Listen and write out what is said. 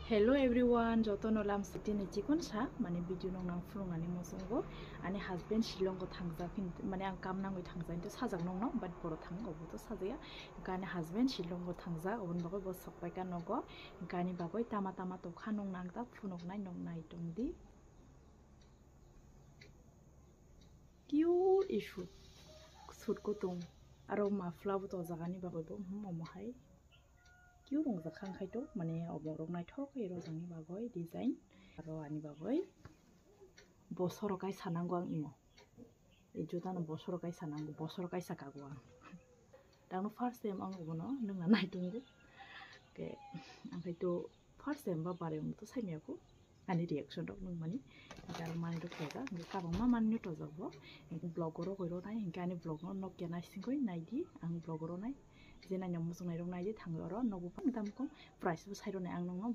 Hello everyone, joto nolam city ni chikun sa mane video nong nang fulung ani mosongo ani husband Shillong go thangja fin mane ang kam nangoi thangja into sajak nong no but boro thang obo to sajaya gani husband Shillong go thangja obon bagoi bo sokpai ka nogo gani bagoi tama to khanong nang ta phunok nai nong nai tongdi cute issue sut ko tung aro mafla bo to jagani bagoi bo momo hai কিউ রংজা খাংখাইতো মানে অবরং নাইথক এই রজংনি বাগৈ design আর আনি বাগৈ বছরকাই সানাঙ্গো আং imo এই জুতানো বছরকাই সানাঙ্গো বছরকাই সাকাগো আং দানো ফার্স্ট টাইম আং উবনো नोंना नायदोंगो के आंखायतो फार्स्ट टाइम बा बारे उमतो साइमियाखौ आनि रिएक्शन दक नों मानि गार मानि दक थेगा काबं मा मानि तो जगबो ब्लगरो गइरो नाय गानि ब्लग न नकिया नासिंगै नायदि आं ब्लगरो नाय जे नायनो मोजां नायरो नायदि थाङो र नगो दामखौ प्राइसबो साइरो नाय आं नङा